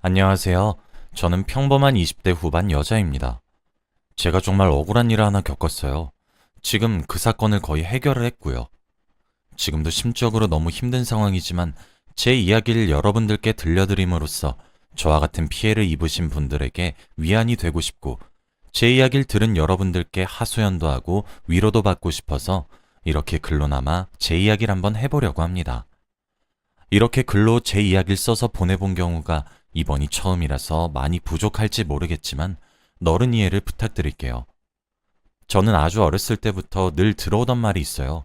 안녕하세요. 저는 평범한 20대 후반 여자입니다. 제가 정말 억울한 일을 하나 겪었어요. 지금 그 사건을 거의 해결을 했고요. 지금도 심적으로 너무 힘든 상황이지만 제 이야기를 여러분들께 들려드림으로써 저와 같은 피해를 입으신 분들에게 위안이 되고 싶고 제 이야기를 들은 여러분들께 하소연도 하고 위로도 받고 싶어서 이렇게 글로나마 제 이야기를 한번 해보려고 합니다. 이렇게 글로 제 이야기를 써서 보내본 경우가 이번이 처음이라서 많이 부족할지 모르겠지만 너른 이해를 부탁드릴게요. 저는 아주 어렸을 때부터 늘 들어오던 말이 있어요.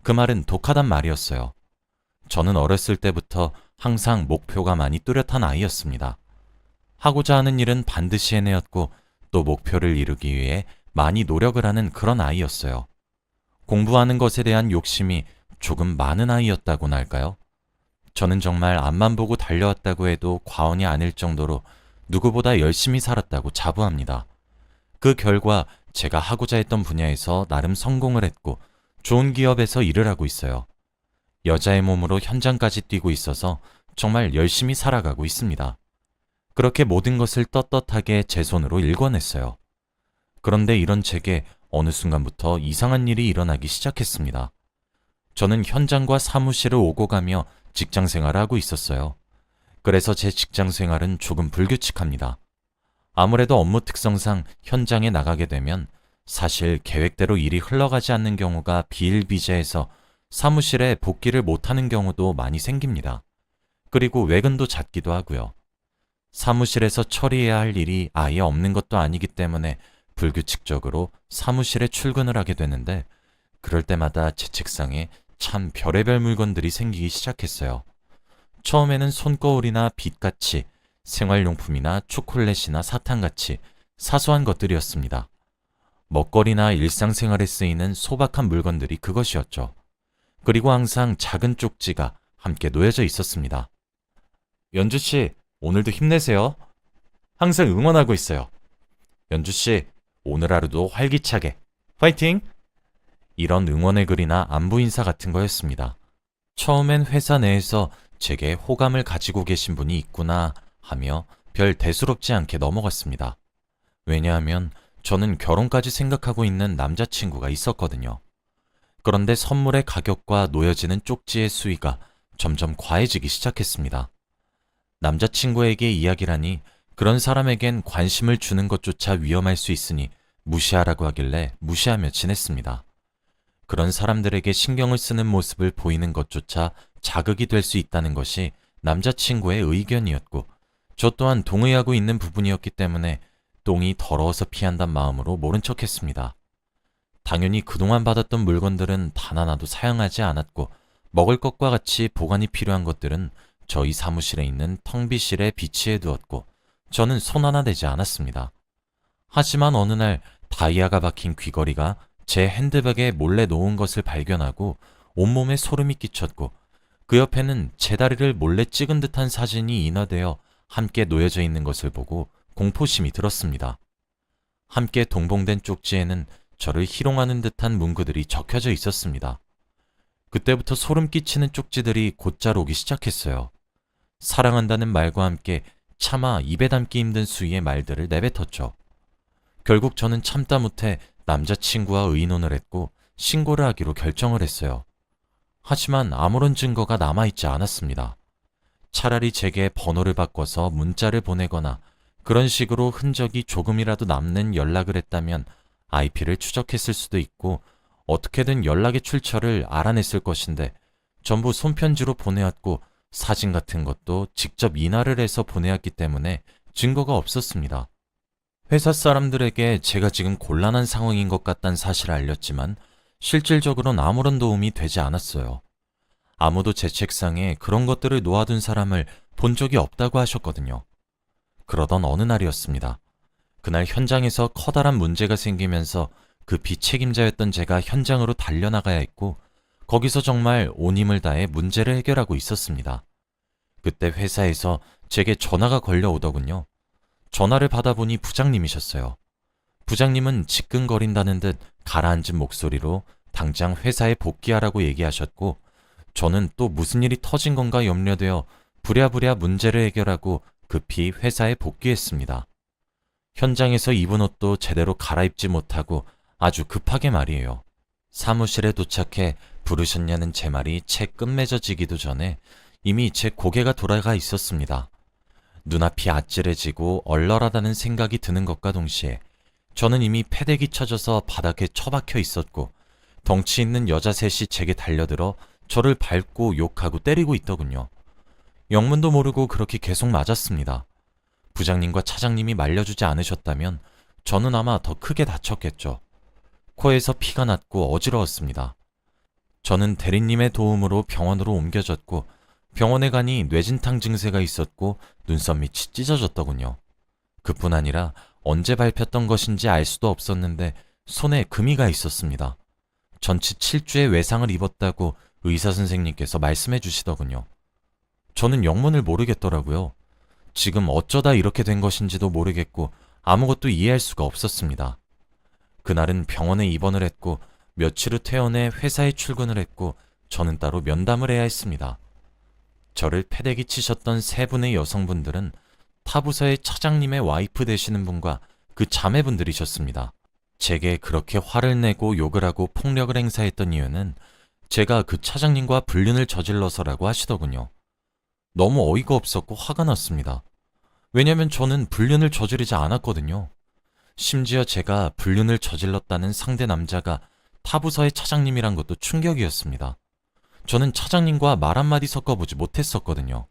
그 말은 독하단 말이었어요. 저는 어렸을 때부터 항상 목표가 많이 뚜렷한 아이였습니다. 하고자 하는 일은 반드시 해내었고 또 목표를 이루기 위해 많이 노력을 하는 그런 아이였어요. 공부하는 것에 대한 욕심이 조금 많은 아이였다고나 할까요? 저는 정말 앞만 보고 달려왔다고 해도 과언이 아닐 정도로 누구보다 열심히 살았다고 자부합니다. 그 결과 제가 하고자 했던 분야에서 나름 성공을 했고 좋은 기업에서 일을 하고 있어요. 여자의 몸으로 현장까지 뛰고 있어서 정말 열심히 살아가고 있습니다. 그렇게 모든 것을 떳떳하게 제 손으로 일궈냈어요. 그런데 이런 제게 어느 순간부터 이상한 일이 일어나기 시작했습니다. 저는 현장과 사무실을 오고 가며 직장 생활을 하고 있었어요. 그래서 제 직장 생활은 조금 불규칙합니다. 아무래도 업무 특성상 현장에 나가게 되면 사실 계획대로 일이 흘러가지 않는 경우가 비일비재해서 사무실에 복귀를 못하는 경우도 많이 생깁니다. 그리고 외근도 잦기도 하고요. 사무실에서 처리해야 할 일이 아예 없는 것도 아니기 때문에 불규칙적으로 사무실에 출근을 하게 되는데 그럴 때마다 제 책상에 참 별의별 물건들이 생기기 시작했어요. 처음에는 손거울이나 빗같이 생활용품이나 초콜릿이나 사탕같이 사소한 것들이었습니다. 먹거리나 일상생활에 쓰이는 소박한 물건들이 그것이었죠. 그리고 항상 작은 쪽지가 함께 놓여져 있었습니다. 연주씨, 오늘도 힘내세요. 항상 응원하고 있어요. 연주씨, 오늘 하루도 활기차게. 화이팅! 이런 응원의 글이나 안부 인사 같은 거였습니다. 처음엔 회사 내에서 제게 호감을 가지고 계신 분이 있구나 하며 별 대수롭지 않게 넘어갔습니다. 왜냐하면 저는 결혼까지 생각하고 있는 남자친구가 있었거든요. 그런데 선물의 가격과 놓여지는 쪽지의 수위가 점점 과해지기 시작했습니다. 남자친구에게 이야기라니 그런 사람에겐 관심을 주는 것조차 위험할 수 있으니 무시하라고 하길래 무시하며 지냈습니다. 그런 사람들에게 신경을 쓰는 모습을 보이는 것조차 자극이 될 수 있다는 것이 남자친구의 의견이었고 저 또한 동의하고 있는 부분이었기 때문에 똥이 더러워서 피한단 마음으로 모른 척했습니다. 당연히 그동안 받았던 물건들은 단 하나도 사용하지 않았고 먹을 것과 같이 보관이 필요한 것들은 저희 사무실에 있는 텅비실에 비치해 두었고 저는 손 하나 대지 않았습니다. 하지만 어느 날 다이아가 박힌 귀걸이가 제 핸드백에 몰래 놓은 것을 발견하고 온몸에 소름이 끼쳤고 그 옆에는 제 다리를 몰래 찍은 듯한 사진이 인화되어 함께 놓여져 있는 것을 보고 공포심이 들었습니다. 함께 동봉된 쪽지에는 저를 희롱하는 듯한 문구들이 적혀져 있었습니다. 그때부터 소름 끼치는 쪽지들이 곧잘 오기 시작했어요. 사랑한다는 말과 함께 차마 입에 담기 힘든 수위의 말들을 내뱉었죠. 결국 저는 참다 못해 남자친구와 의논을 했고 신고를 하기로 결정을 했어요. 하지만 아무런 증거가 남아있지 않았습니다. 차라리 제게 번호를 바꿔서 문자를 보내거나 그런 식으로 흔적이 조금이라도 남는 연락을 했다면 IP를 추적했을 수도 있고 어떻게든 연락의 출처를 알아냈을 것인데 전부 손편지로 보내왔고 사진 같은 것도 직접 인화를 해서 보내왔기 때문에 증거가 없었습니다. 회사 사람들에게 제가 지금 곤란한 상황인 것 같다는 사실을 알렸지만 실질적으로는 아무런 도움이 되지 않았어요. 아무도 제 책상에 그런 것들을 놓아둔 사람을 본 적이 없다고 하셨거든요. 그러던 어느 날이었습니다. 그날 현장에서 커다란 문제가 생기면서 그 비책임자였던 제가 현장으로 달려나가야 했고 거기서 정말 온 힘을 다해 문제를 해결하고 있었습니다. 그때 회사에서 제게 전화가 걸려오더군요. 전화를 받아보니 부장님이셨어요. 부장님은 지끈거린다는 듯 가라앉은 목소리로 당장 회사에 복귀하라고 얘기하셨고 저는 또 무슨 일이 터진 건가 염려되어 부랴부랴 문제를 해결하고 급히 회사에 복귀했습니다. 현장에서 입은 옷도 제대로 갈아입지 못하고 아주 급하게 말이에요. 사무실에 도착해 부르셨냐는 제 말이 채 끝맺어지기도 전에 이미 제 고개가 돌아가 있었습니다. 눈앞이 아찔해지고 얼얼하다는 생각이 드는 것과 동시에 저는 이미 패대기 쳐져서 바닥에 처박혀 있었고 덩치 있는 여자 셋이 제게 달려들어 저를 밟고 욕하고 때리고 있더군요. 영문도 모르고 그렇게 계속 맞았습니다. 부장님과 차장님이 말려주지 않으셨다면 저는 아마 더 크게 다쳤겠죠. 코에서 피가 났고 어지러웠습니다. 저는 대리님의 도움으로 병원으로 옮겨졌고 병원에 가니 뇌진탕 증세가 있었고 눈썹 밑이 찢어졌더군요. 그뿐 아니라 언제 밟혔던 것인지 알 수도 없었는데 손에 금이가 있었습니다. 전치 7주의 외상을 입었다고 의사 선생님께서 말씀해 주시더군요. 저는 영문을 모르겠더라고요. 지금 어쩌다 이렇게 된 것인지도 모르겠고 아무것도 이해할 수가 없었습니다. 그날은 병원에 입원을 했고 며칠 후 퇴원해 회사에 출근을 했고 저는 따로 면담을 해야 했습니다. 저를 패대기 치셨던 세 분의 여성분들은 타부서의 차장님의 와이프 되시는 분과 그 자매분들이셨습니다. 제게 그렇게 화를 내고 욕을 하고 폭력을 행사했던 이유는 제가 그 차장님과 불륜을 저질러서라고 하시더군요. 너무 어이가 없었고 화가 났습니다. 왜냐면 저는 불륜을 저지르지 않았거든요. 심지어 제가 불륜을 저질렀다는 상대 남자가 타부서의 차장님이란 것도 충격이었습니다. 저는 차장님과 말 한마디 섞어보지 못했었거든요.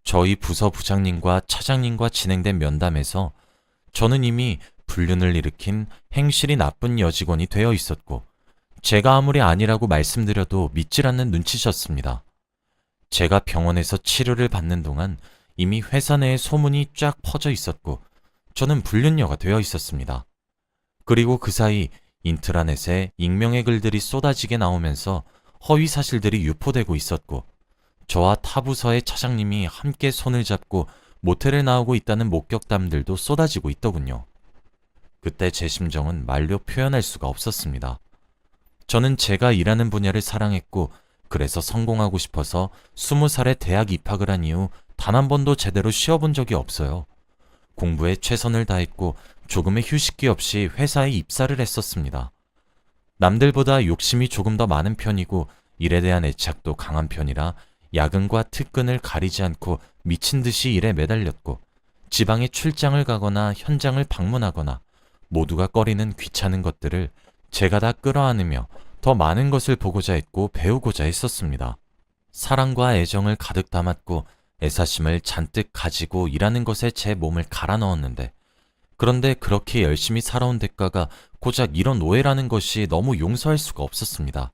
저희 부서 부장님과 차장님과 진행된 면담에서 저는 이미 불륜을 일으킨 행실이 나쁜 여직원이 되어 있었고 제가 아무리 아니라고 말씀드려도 믿질 않는 눈치셨습니다. 제가 병원에서 치료를 받는 동안 이미 회사 내에 소문이 쫙 퍼져 있었고 저는 불륜녀가 되어 있었습니다. 그리고 그 사이 인트라넷에 익명의 글들이 쏟아지게 나오면서 허위 사실들이 유포되고 있었고 저와 타부서의 차장님이 함께 손을 잡고 모텔에 나오고 있다는 목격담들도 쏟아지고 있더군요. 그때 제 심정은 말로 표현할 수가 없었습니다. 저는 제가 일하는 분야를 사랑했고 그래서 성공하고 싶어서 20살에 대학 입학을 한 이후 단 한 번도 제대로 쉬어본 적이 없어요. 공부에 최선을 다했고 조금의 휴식기 없이 회사에 입사를 했었습니다. 남들보다 욕심이 조금 더 많은 편이고 일에 대한 애착도 강한 편이라 야근과 특근을 가리지 않고 미친 듯이 일에 매달렸고 지방에 출장을 가거나 현장을 방문하거나 모두가 꺼리는 귀찮은 것들을 제가 다 끌어안으며 더 많은 것을 보고자 했고 배우고자 했었습니다. 사랑과 애정을 가득 담았고 애사심을 잔뜩 가지고 일하는 것에 제 몸을 갈아 넣었는데 그런데 그렇게 열심히 살아온 대가가 고작 이런 오해라는 것이 너무 용서할 수가 없었습니다.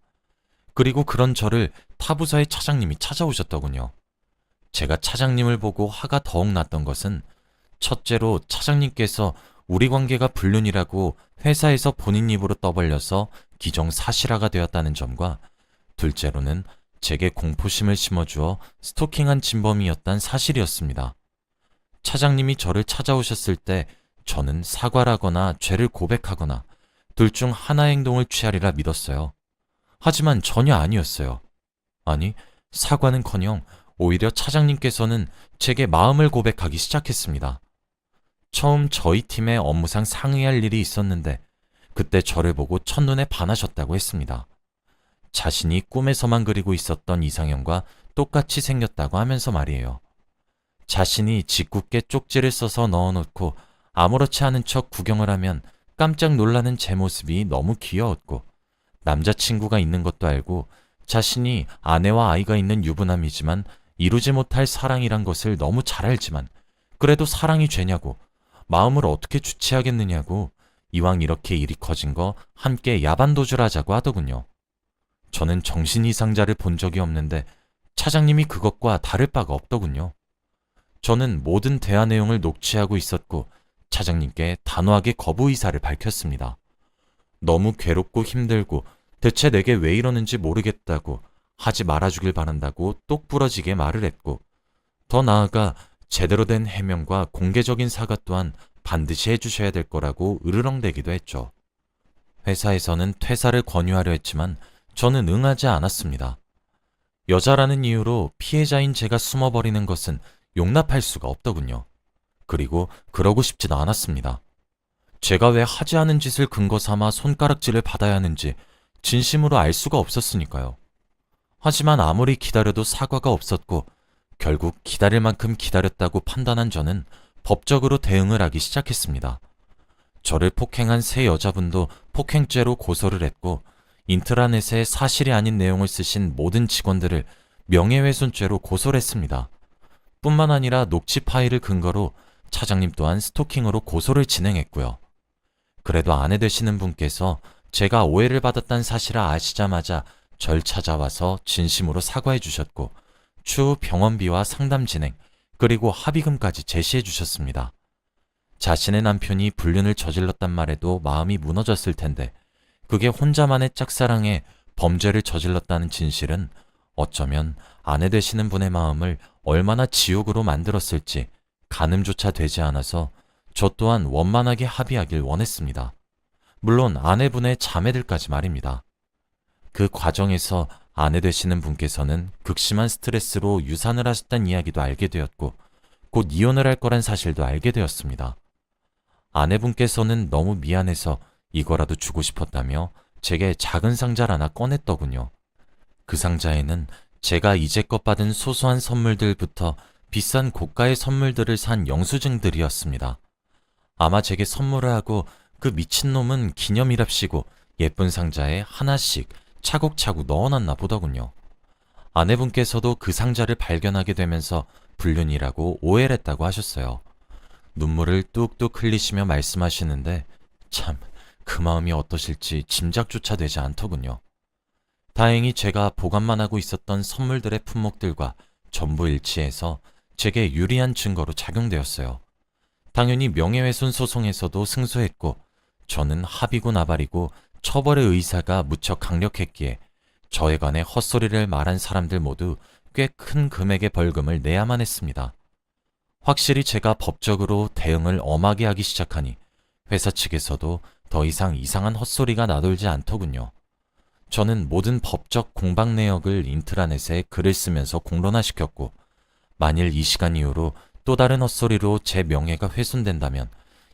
그리고 그런 저를 타부서의 차장님이 찾아오셨더군요. 제가 차장님을 보고 화가 더욱 났던 것은 첫째로 차장님께서 우리 관계가 불륜이라고 회사에서 본인 입으로 떠벌려서 기정사실화가 되었다는 점과 둘째로는 제게 공포심을 심어주어 스토킹한 진범이었단 사실이었습니다. 차장님이 저를 찾아오셨을 때 저는 사과를 하거나 죄를 고백하거나 둘 중 하나의 행동을 취하리라 믿었어요. 하지만 전혀 아니었어요. 아니, 사과는커녕 오히려 차장님께서는 제게 마음을 고백하기 시작했습니다. 처음 저희 팀에 업무상 상의할 일이 있었는데 그때 저를 보고 첫눈에 반하셨다고 했습니다. 자신이 꿈에서만 그리고 있었던 이상형과 똑같이 생겼다고 하면서 말이에요. 자신이 짓궂게 쪽지를 써서 넣어놓고 아무렇지 않은 척 구경을 하면 깜짝 놀라는 제 모습이 너무 귀여웠고 남자친구가 있는 것도 알고 자신이 아내와 아이가 있는 유부남이지만 이루지 못할 사랑이란 것을 너무 잘 알지만 그래도 사랑이 죄냐고 마음을 어떻게 주체하겠느냐고 이왕 이렇게 일이 커진 거 함께 야반도주하자고 하더군요. 저는 정신이상자를 본 적이 없는데 차장님이 그것과 다를 바가 없더군요. 저는 모든 대화 내용을 녹취하고 있었고 차장님께 단호하게 거부 의사를 밝혔습니다. 너무 괴롭고 힘들고 대체 내게 왜 이러는지 모르겠다고 하지 말아주길 바란다고 똑부러지게 말을 했고 더 나아가 제대로 된 해명과 공개적인 사과 또한 반드시 해주셔야 될 거라고 으르렁대기도 했죠. 회사에서는 퇴사를 권유하려 했지만 저는 응하지 않았습니다. 여자라는 이유로 피해자인 제가 숨어버리는 것은 용납할 수가 없더군요. 그리고 그러고 싶지도 않았습니다. 제가 왜 하지 않은 짓을 근거 삼아 손가락질을 받아야 하는지 진심으로 알 수가 없었으니까요. 하지만 아무리 기다려도 사과가 없었고 결국 기다릴 만큼 기다렸다고 판단한 저는 법적으로 대응을 하기 시작했습니다. 저를 폭행한 세 여자분도 폭행죄로 고소를 했고 인트라넷에 사실이 아닌 내용을 쓰신 모든 직원들을 명예훼손죄로 고소를 했습니다. 뿐만 아니라 녹취 파일을 근거로 차장님 또한 스토킹으로 고소를 진행했고요. 그래도 아내 되시는 분께서 제가 오해를 받았다는 사실을 아시자마자 절 찾아와서 진심으로 사과해 주셨고 추후 병원비와 상담 진행 그리고 합의금까지 제시해 주셨습니다. 자신의 남편이 불륜을 저질렀단 말에도 마음이 무너졌을 텐데 그게 혼자만의 짝사랑에 범죄를 저질렀다는 진실은 어쩌면 아내 되시는 분의 마음을 얼마나 지옥으로 만들었을지 가늠조차 되지 않아서 저 또한 원만하게 합의하길 원했습니다. 물론 아내분의 자매들까지 말입니다. 그 과정에서 아내 되시는 분께서는 극심한 스트레스로 유산을 하셨다는 이야기도 알게 되었고 곧 이혼을 할 거란 사실도 알게 되었습니다. 아내분께서는 너무 미안해서 이거라도 주고 싶었다며 제게 작은 상자를 하나 꺼냈더군요. 그 상자에는 제가 이제껏 받은 소소한 선물들부터 비싼 고가의 선물들을 산 영수증들이었습니다. 아마 제게 선물을 하고 그 미친놈은 기념이랍시고 예쁜 상자에 하나씩 차곡차곡 넣어놨나 보더군요. 아내분께서도 그 상자를 발견하게 되면서 불륜이라고 오해를 했다고 하셨어요. 눈물을 뚝뚝 흘리시며 말씀하시는데 참 그 마음이 어떠실지 짐작조차 되지 않더군요. 다행히 제가 보관만 하고 있었던 선물들의 품목들과 전부 일치해서 제게 유리한 증거로 작용되었어요. 당연히 명예훼손 소송에서도 승소했고 저는 합의고 나발이고 처벌의 의사가 무척 강력했기에 저에 관해 헛소리를 말한 사람들 모두 꽤 큰 금액의 벌금을 내야만 했습니다. 확실히 제가 법적으로 대응을 엄하게 하기 시작하니 회사 측에서도 더 이상 이상한 헛소리가 나돌지 않더군요. 저는 모든 법적 공방 내역을 인트라넷에 글을 쓰면서 공론화시켰고 만일 이 시간 이후로 또 다른 헛소리로 제 명예가 훼손된다면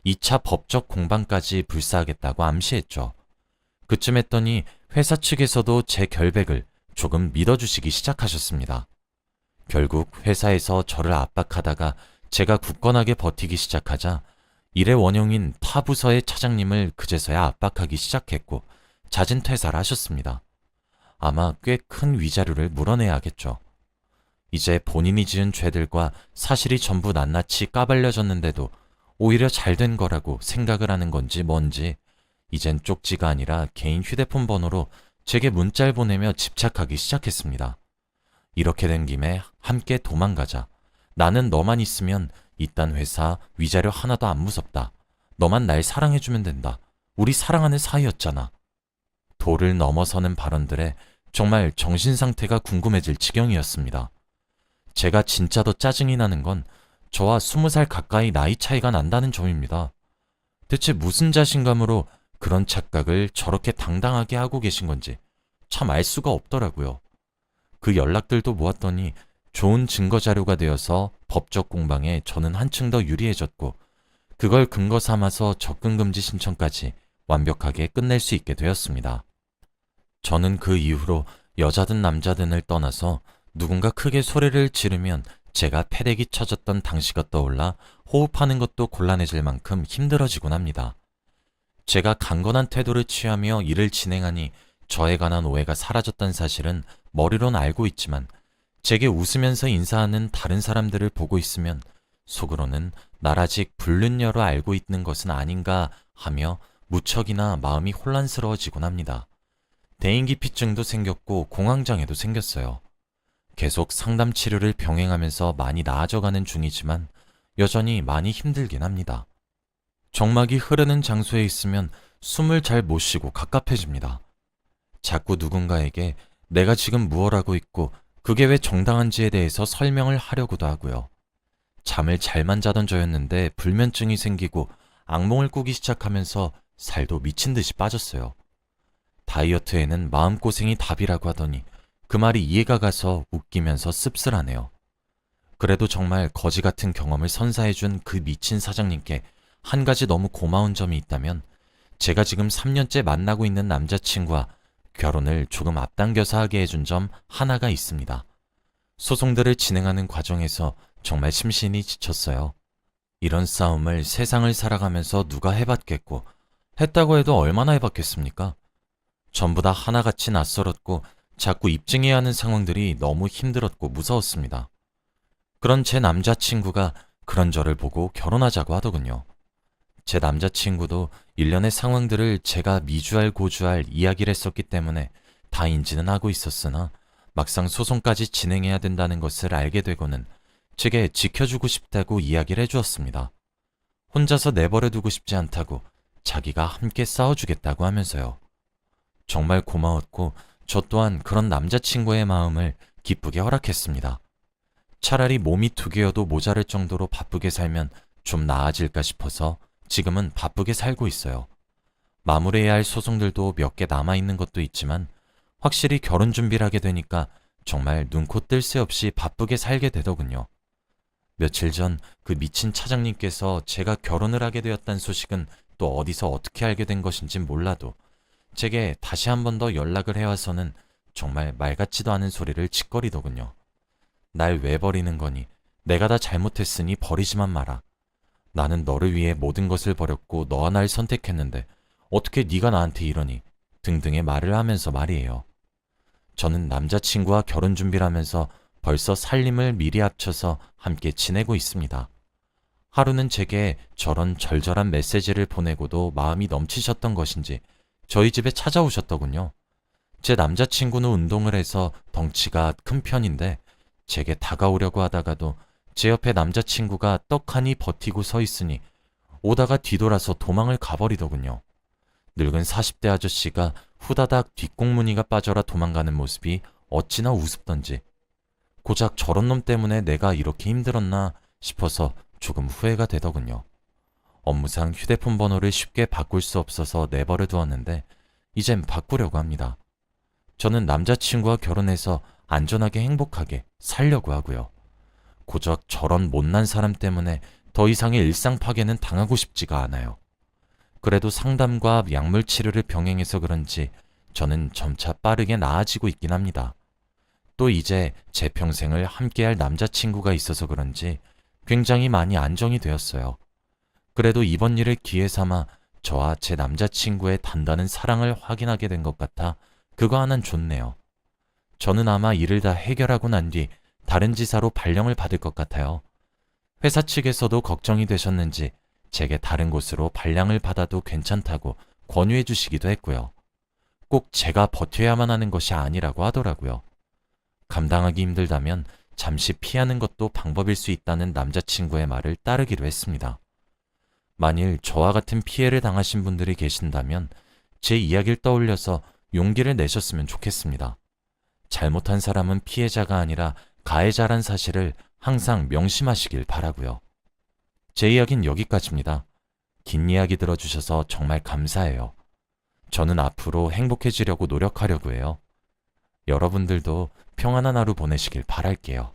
2차 법적 공방까지 불사하겠다고 암시했죠. 그쯤 했더니 회사 측에서도 제 결백을 조금 믿어주시기 시작하셨습니다. 결국 회사에서 저를 압박하다가 제가 굳건하게 버티기 시작하자 일의 원흉인 타 부서의 차장님을 그제서야 압박하기 시작했고 자진 퇴사를 하셨습니다. 아마 꽤 큰 위자료를 물어내야겠죠. 이제 본인이 지은 죄들과 사실이 전부 낱낱이 까발려졌는데도 오히려 잘된 거라고 생각을 하는 건지 뭔지 이젠 쪽지가 아니라 개인 휴대폰 번호로 제게 문자를 보내며 집착하기 시작했습니다. 이렇게 된 김에 함께 도망가자. 나는 너만 있으면 이딴 회사 위자료 하나도 안 무섭다. 너만 날 사랑해주면 된다. 우리 사랑하는 사이였잖아. 도를 넘어서는 발언들에 정말 정신상태가 궁금해질 지경이었습니다. 제가 진짜 더 짜증이 나는 건 저와 20살 가까이 나이 차이가 난다는 점입니다. 대체 무슨 자신감으로 그런 착각을 저렇게 당당하게 하고 계신 건지 참 알 수가 없더라고요. 그 연락들도 모았더니 좋은 증거 자료가 되어서 법적 공방에 저는 한층 더 유리해졌고 그걸 근거 삼아서 접근금지 신청까지 완벽하게 끝낼 수 있게 되었습니다. 저는 그 이후로 여자든 남자든을 떠나서 누군가 크게 소리를 지르면 제가 패대기 쳐졌던 당시가 떠올라 호흡하는 것도 곤란해질 만큼 힘들어지곤 합니다. 제가 강건한 태도를 취하며 일을 진행하니 저에 관한 오해가 사라졌다는 사실은 머리론 알고 있지만 제게 웃으면서 인사하는 다른 사람들을 보고 있으면 속으로는 날 아직 불륜녀로 알고 있는 것은 아닌가 하며 무척이나 마음이 혼란스러워지곤 합니다. 대인기피증도 생겼고 공황장애도 생겼어요. 계속 상담 치료를 병행하면서 많이 나아져가는 중이지만 여전히 많이 힘들긴 합니다. 정막이 흐르는 장소에 있으면 숨을 잘 못 쉬고 갑갑해집니다. 자꾸 누군가에게 내가 지금 무엇 하고 있고 그게 왜 정당한지에 대해서 설명을 하려고도 하고요. 잠을 잘만 자던 저였는데 불면증이 생기고 악몽을 꾸기 시작하면서 살도 미친 듯이 빠졌어요. 다이어트에는 마음고생이 답이라고 하더니 그 말이 이해가 가서 웃기면서 씁쓸하네요. 그래도 정말 거지 같은 경험을 선사해준 그 미친 사장님께 한 가지 너무 고마운 점이 있다면 제가 지금 3년째 만나고 있는 남자친구와 결혼을 조금 앞당겨서 하게 해준 점 하나가 있습니다. 소송들을 진행하는 과정에서 정말 심신이 지쳤어요. 이런 싸움을 세상을 살아가면서 누가 해봤겠고, 했다고 해도 얼마나 해봤겠습니까? 전부 다 하나같이 낯설었고 자꾸 입증해야 하는 상황들이 너무 힘들었고 무서웠습니다. 그런 제 남자친구가 그런 저를 보고 결혼하자고 하더군요. 제 남자친구도 일련의 상황들을 제가 미주알 고주알 이야기를 했었기 때문에 다 인지는 하고 있었으나 막상 소송까지 진행해야 된다는 것을 알게 되고는 제게 지켜주고 싶다고 이야기를 해주었습니다. 혼자서 내버려두고 싶지 않다고 자기가 함께 싸워주겠다고 하면서요. 정말 고마웠고 저 또한 그런 남자친구의 마음을 기쁘게 허락했습니다. 차라리 몸이 두 개여도 모자랄 정도로 바쁘게 살면 좀 나아질까 싶어서 지금은 바쁘게 살고 있어요. 마무리해야 할 소송들도 몇 개 남아있는 것도 있지만 확실히 결혼 준비를 하게 되니까 정말 눈코 뜰 새 없이 바쁘게 살게 되더군요. 며칠 전 그 미친 차장님께서 제가 결혼을 하게 되었다는 소식은 또 어디서 어떻게 알게 된 것인진 몰라도 제게 다시 한 번 더 연락을 해와서는 정말 말 같지도 않은 소리를 짓거리더군요. 날 왜 버리는 거니? 내가 다 잘못했으니 버리지만 마라. 나는 너를 위해 모든 것을 버렸고 너와 날 선택했는데 어떻게 네가 나한테 이러니? 등등의 말을 하면서 말이에요. 저는 남자친구와 결혼 준비를 하면서 벌써 살림을 미리 합쳐서 함께 지내고 있습니다. 하루는 제게 저런 절절한 메시지를 보내고도 마음이 넘치셨던 것인지 저희 집에 찾아오셨더군요. 제 남자친구는 운동을 해서 덩치가 큰 편인데 제게 다가오려고 하다가도 제 옆에 남자친구가 떡하니 버티고 서 있으니 오다가 뒤돌아서 도망을 가버리더군요. 늙은 40대 아저씨가 후다닥 뒷공무니가 빠져라 도망가는 모습이 어찌나 우습던지 고작 저런 놈 때문에 내가 이렇게 힘들었나 싶어서 조금 후회가 되더군요. 업무상 휴대폰 번호를 쉽게 바꿀 수 없어서 내버려 두었는데 이젠 바꾸려고 합니다. 저는 남자친구와 결혼해서 안전하게 행복하게 살려고 하고요. 고작 저런 못난 사람 때문에 더 이상의 일상 파괴는 당하고 싶지가 않아요. 그래도 상담과 약물 치료를 병행해서 그런지 저는 점차 빠르게 나아지고 있긴 합니다. 또 이제 제 평생을 함께할 남자친구가 있어서 그런지 굉장히 많이 안정이 되었어요. 그래도 이번 일을 기회 삼아 저와 제 남자친구의 단단한 사랑을 확인하게 된 것 같아 그거 하나는 좋네요. 저는 아마 일을 다 해결하고 난 뒤 다른 지사로 발령을 받을 것 같아요. 회사 측에서도 걱정이 되셨는지 제게 다른 곳으로 발령을 받아도 괜찮다고 권유해 주시기도 했고요. 꼭 제가 버텨야만 하는 것이 아니라고 하더라고요. 감당하기 힘들다면 잠시 피하는 것도 방법일 수 있다는 남자친구의 말을 따르기로 했습니다. 만일 저와 같은 피해를 당하신 분들이 계신다면 제 이야기를 떠올려서 용기를 내셨으면 좋겠습니다. 잘못한 사람은 피해자가 아니라 가해자란 사실을 항상 명심하시길 바라고요. 제 이야기는 여기까지입니다. 긴 이야기 들어주셔서 정말 감사해요. 저는 앞으로 행복해지려고 노력하려고 해요. 여러분들도 평안한 하루 보내시길 바랄게요.